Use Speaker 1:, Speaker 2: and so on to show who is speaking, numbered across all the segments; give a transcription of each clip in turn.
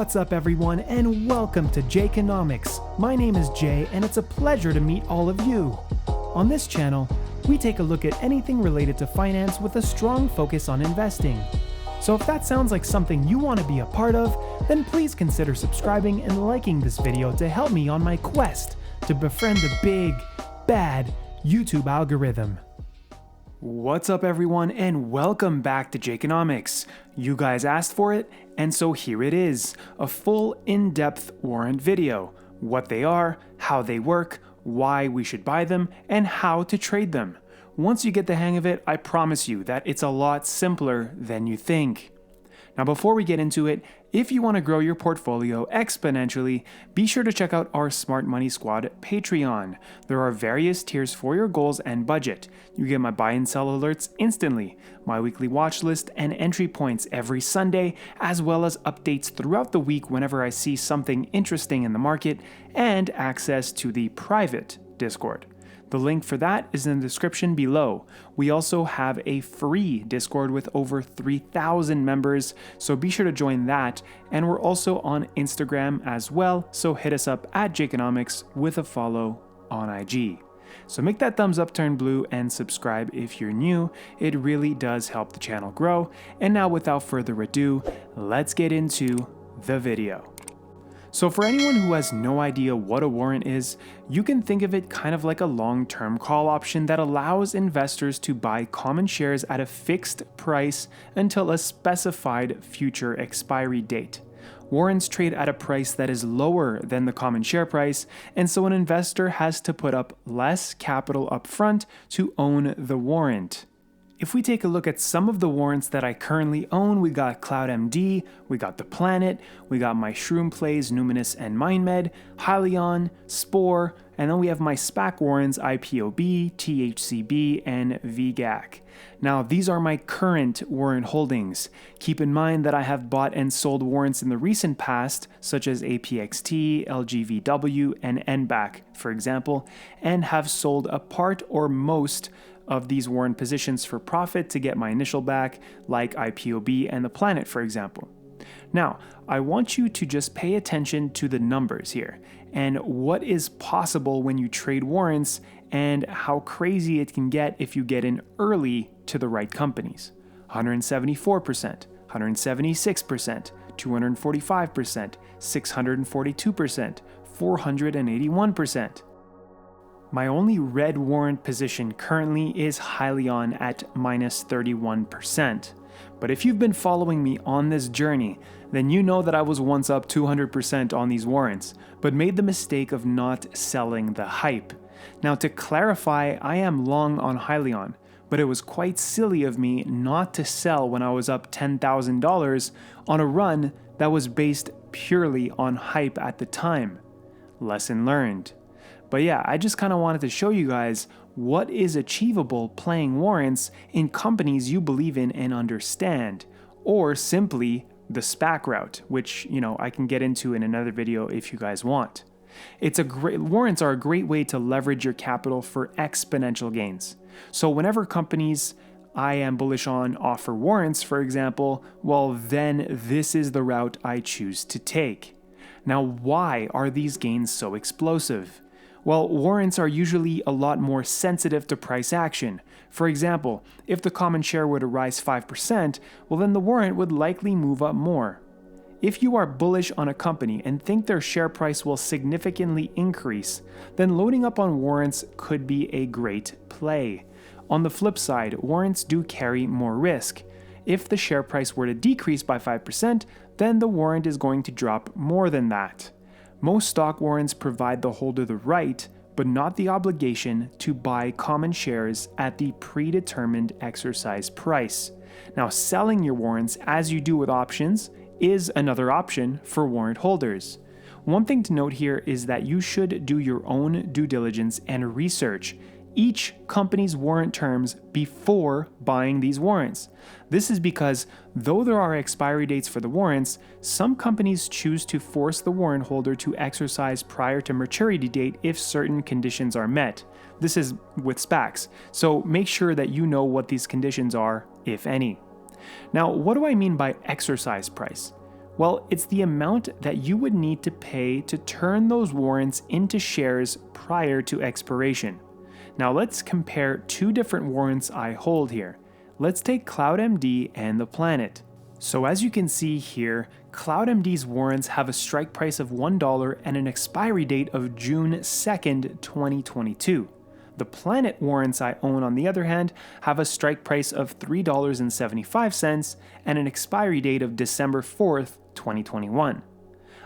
Speaker 1: What's up everyone, and welcome to Jayconomics. My name is Jay and it's a pleasure to meet all of you. On this channel, we take a look at anything related to finance with a strong focus on investing. So if that sounds like something you want to be a part of, then please consider subscribing and liking this video to help me on my quest to befriend the big, bad YouTube algorithm. What's up everyone, and welcome back to Jayconomics. You guys asked for it, and so here it is, a full in-depth warrant video. What they are, how they work, why we should buy them, and how to trade them. Once you get the hang of it, I promise you that it's a lot simpler than you think. Now before we get into it, if you want to grow your portfolio exponentially, be sure to check out our Smart Money Squad Patreon. There are various tiers for your goals and budget. You get my buy and sell alerts instantly, my weekly watch list and entry points every Sunday, as well as updates throughout the week whenever I see something interesting in the market, and access to the private Discord. The link for that is in the description below. We also have a free Discord with over 3,000 members, so be sure to join that. And we're also on Instagram as well, so hit us up at Jayconomics with a follow on IG. So make that thumbs up turn blue and subscribe if you're new. It really does help the channel grow. And now without further ado, let's get into the video. So for anyone who has no idea what a warrant is, you can think of it kind of like a long-term call option that allows investors to buy common shares at a fixed price until a specified future expiry date. Warrants trade at a price that is lower than the common share price, and so an investor has to put up less capital up front to own the warrant. If we take a look at some of the warrants that I currently own, we got CloudMD, we got The Planet, we got my Shroom Plays, Numinous and MindMed, Hyliion, Spore, and then we have my SPAC warrants IPOB, THCB, and VGAC. Now, these are my current warrant holdings. Keep in mind that I have bought and sold warrants in the recent past, such as APXT, LGVW, and NBAC, for example, and have sold a part or most of these warrant positions for profit to get my initial back, like IPOB and The Planet, for example. Now, I want you to just pay attention to the numbers here and what is possible when you trade warrants and how crazy it can get if you get in early to the right companies. 174%, 176%, 245%, 642%, 481%. My only red warrant position currently is Hyliion at minus 31%. But if you've been following me on this journey, then you know that I was once up 200% on these warrants, but made the mistake of not selling the hype. Now to clarify, I am long on Hyliion, but it was quite silly of me not to sell when I was up $10,000 on a run that was based purely on hype at the time. Lesson learned. But yeah, I just kind of wanted to show you guys what is achievable playing warrants in companies you believe in and understand, or simply the SPAC route, which, I can get into in another video if you guys want. Warrants are a great way to leverage your capital for exponential gains. So whenever companies I am bullish on offer warrants, for example, well, then this is the route I choose to take. Now, why are these gains so explosive? Well, warrants are usually a lot more sensitive to price action. For example, if the common share were to rise 5%, well then the warrant would likely move up more. If you are bullish on a company and think their share price will significantly increase, then loading up on warrants could be a great play. On the flip side, warrants do carry more risk. If the share price were to decrease by 5%, then the warrant is going to drop more than that. Most stock warrants provide the holder the right, but not the obligation, to buy common shares at the predetermined exercise price. Now, selling your warrants, as you do with options, is another option for warrant holders. One thing to note here is that you should do your own due diligence and research each company's warrant terms before buying these warrants. This is because though there are expiry dates for the warrants, some companies choose to force the warrant holder to exercise prior to maturity date if certain conditions are met. This is with SPACs, so make sure that you know what these conditions are, if any. Now, what do I mean by exercise price? Well, it's the amount that you would need to pay to turn those warrants into shares prior to expiration. Now let's compare two different warrants I hold here. Let's take CloudMD and the Planet. So as you can see here, CloudMD's warrants have a strike price of $1 and an expiry date of June 2nd, 2022. The Planet warrants I own, on the other hand, have a strike price of $3.75 and an expiry date of December 4th, 2021.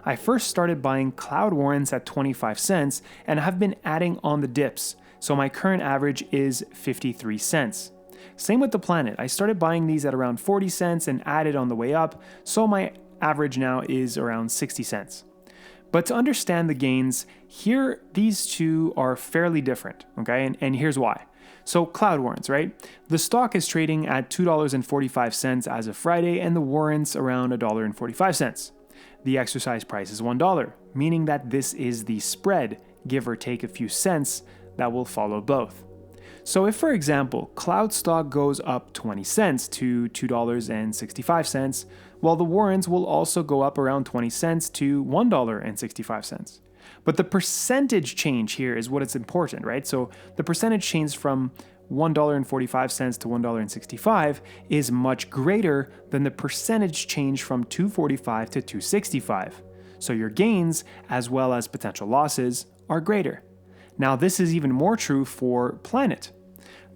Speaker 1: I first started buying Cloud warrants at 25 cents and have been adding on the dips, so my current average is 53 cents. Same with the Planet. I started buying these at around 40 cents and added on the way up, so my average now is around 60 cents. But to understand the gains, here these two are fairly different, okay? And here's why. So Cloud warrants, right? The stock is trading at $2.45 as of Friday, and the warrants around $1.45. The exercise price is $1, meaning that this is the spread, give or take a few cents, that will follow both. So if, for example, Cloud stock goes up 20 cents to $2.65, while the warrants will also go up around 20 cents to $1.65. But the percentage change here is what is important, right? So the percentage change from $1.45 to $1.65 is much greater than the percentage change from $2.45 to $2.65. So your gains, as well as potential losses, are greater. Now this is even more true for Planet.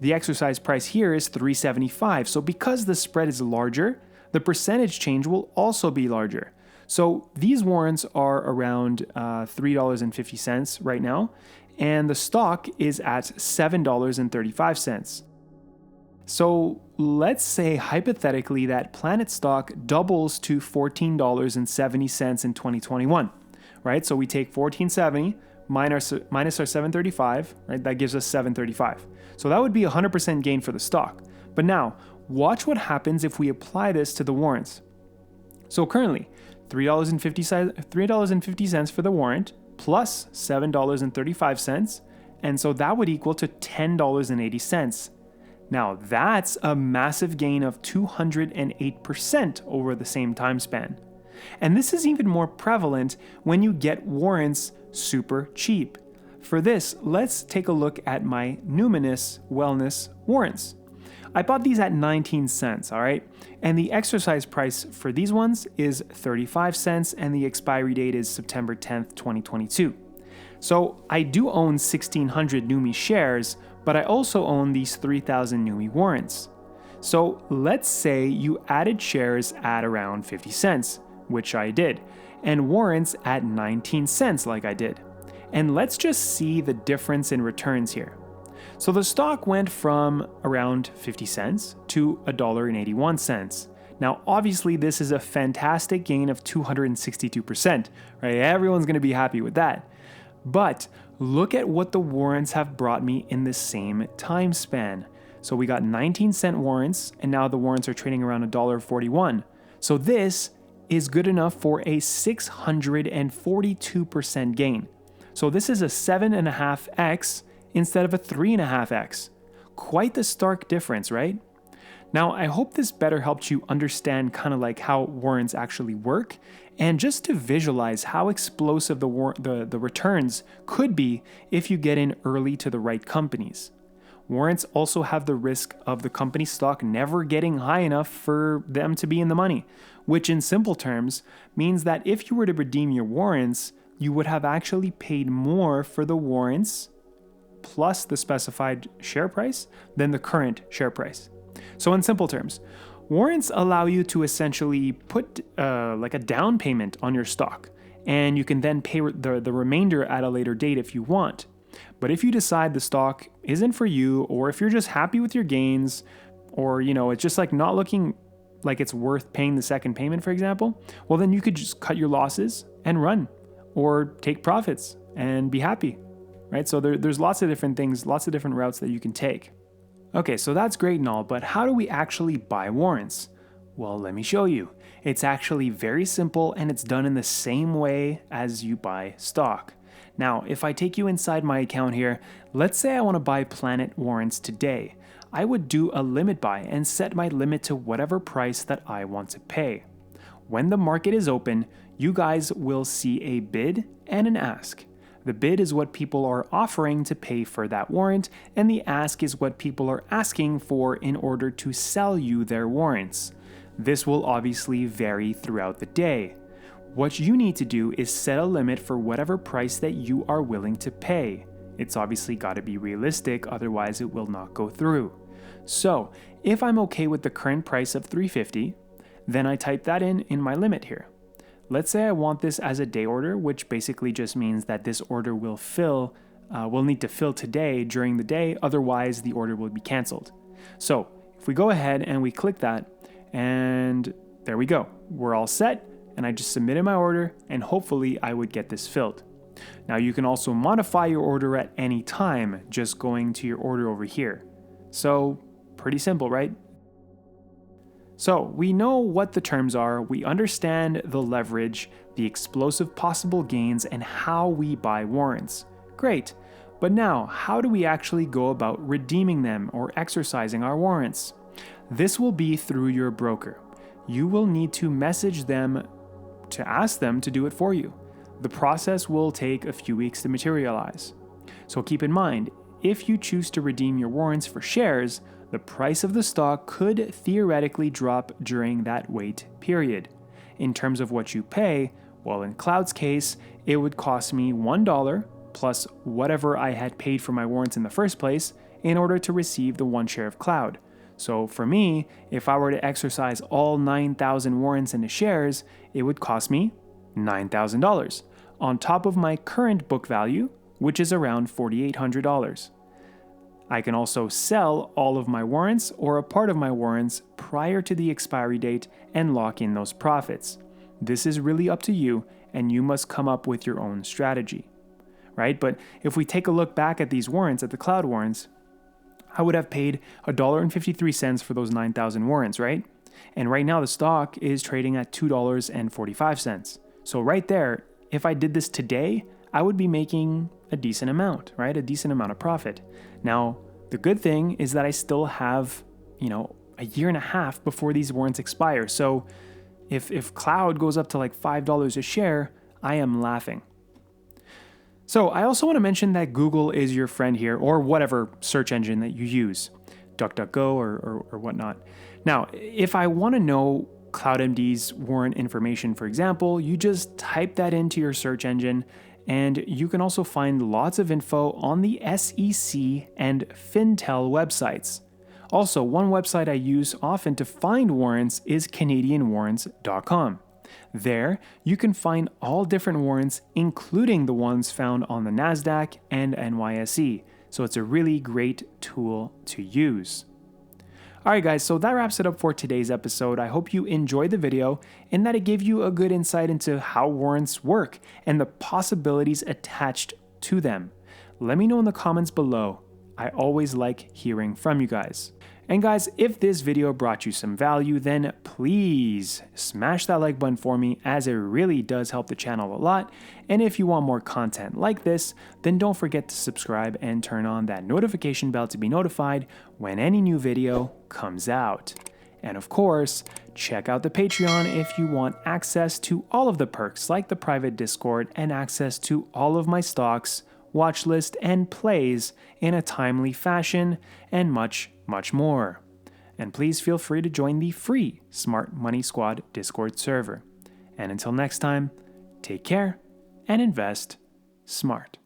Speaker 1: The exercise price here is $3.75, so because the spread is larger, the percentage change will also be larger. So these warrants are around $3.50 right now, and the stock is at $7.35. So let's say hypothetically that Planet stock doubles to $14.70 in 2021, right? So we take $14.70 minus our $7.35, right? That gives us $7.35. So that would be 100% gain for the stock. But now, watch what happens if we apply this to the warrants. So currently, $3.50 for the warrant plus $7.35, and so that would equal to $10.80. Now that's a massive gain of 208% over the same time span. And this is even more prevalent when you get warrants super cheap. For this, let's take a look at my Numinous Wellness warrants. I bought these at 19 cents, all right? And the exercise price for these ones is 35 cents, and the expiry date is September 10th, 2022. So I do own 1,600 Numi shares, but I also own these 3,000 Numi warrants. So let's say you added shares at around 50 cents, which I did, and warrants at 19 cents like I did. And let's just see the difference in returns here. So the stock went from around 50 cents to $1.81. Now, obviously, this is a fantastic gain of 262%, right? Everyone's going to be happy with that. But look at what the warrants have brought me in the same time span. So we got 19-cent warrants, and now the warrants are trading around $1.41. So this is good enough for a 642% gain. So this is a 7.5x instead of a 3.5x. Quite the stark difference, right? Now, I hope this better helped you understand kind of like how warrants actually work, and just to visualize how explosive the returns could be if you get in early to the right companies. Warrants also have the risk of the company stock never getting high enough for them to be in the money, which in simple terms means that if you were to redeem your warrants, you would have actually paid more for the warrants plus the specified share price than the current share price. So in simple terms, warrants allow you to essentially put like a down payment on your stock, and you can then pay the remainder at a later date if you want. But if you decide the stock isn't for you, or if you're just happy with your gains, or it's just like not looking like it's worth paying the second payment, for example, well then you could just cut your losses and run, or take profits and be happy, right? So there's lots of different things, lots of different routes that you can take. Okay, so that's great and all, but how do we actually buy warrants? Well, let me show you. It's actually very simple, and it's done in the same way as you buy stock. Now, if I take you inside my account here, let's say I want to buy Planet warrants today. I would do a limit buy and set my limit to whatever price that I want to pay. when the market is open, you guys will see a bid and an ask. The bid is what people are offering to pay for that warrant, and the ask is what people are asking for in order to sell you their warrants. This will obviously vary throughout the day. What you need to do is set a limit for whatever price that you are willing to pay. It's obviously got to be realistic, otherwise it will not go through. So, if I'm okay with the current price of $3.50, then I type that in my limit here. Let's say I want this as a day order, which basically just means that this order will need to fill today during the day, otherwise the order will be canceled. So if we go ahead and we click that, and there we go. We're all set, and I just submitted my order, and hopefully I would get this filled. Now you can also modify your order at any time, just going to your order over here. So pretty simple, right? So we know what the terms are, we understand the leverage, the explosive possible gains, and how we buy warrants. Great, but now how do we actually go about redeeming them or exercising our warrants? This will be through your broker. You will need to message them to ask them to do it for you. The process will take a few weeks to materialize. So keep in mind, if you choose to redeem your warrants for shares, the price of the stock could theoretically drop during that wait period. In terms of what you pay, well, in Cloud's case, it would cost me $1 plus whatever I had paid for my warrants in the first place in order to receive the 1 share of Cloud. So for me, if I were to exercise all 9,000 warrants into shares, it would cost me $9,000 on top of my current book value, which is around $4,800. I can also sell all of my warrants or a part of my warrants prior to the expiry date and lock in those profits. This is really up to you, and you must come up with your own strategy, right? But if we take a look back at these warrants, at the Cloud warrants, I would have paid $1.53 for those 9,000 warrants, right? And right now the stock is trading at $2.45. So right there, if I did this today, I would be making a decent amount, right? A decent amount of profit. Now, the good thing is that I still have, a year and a half before these warrants expire. So if Cloud goes up to like $5 a share, I am laughing. So I also want to mention that Google is your friend here, or whatever search engine that you use, DuckDuckGo or whatnot. Now, if I want to know CloudMD's warrant information, for example, you just type that into your search engine, and you can also find lots of info on the SEC and Fintel websites. Also, one website I use often to find warrants is CanadianWarrants.com. There, you can find all different warrants, including the ones found on the NASDAQ and NYSE. So it's a really great tool to use. Alright guys, so that wraps it up for today's episode. I hope you enjoyed the video and that it gave you a good insight into how warrants work and the possibilities attached to them. Let me know in the comments below. I always like hearing from you guys. And guys, if this video brought you some value, then please smash that like button for me, as it really does help the channel a lot. And if you want more content like this, then don't forget to subscribe and turn on that notification bell to be notified when any new video comes out. And of course, check out the Patreon if you want access to all of the perks like the private Discord and access to all of my stocks, watch list, and plays in a timely fashion, and much more. And please feel free to join the free Smart Money Squad Discord server. And until next time, take care and invest smart.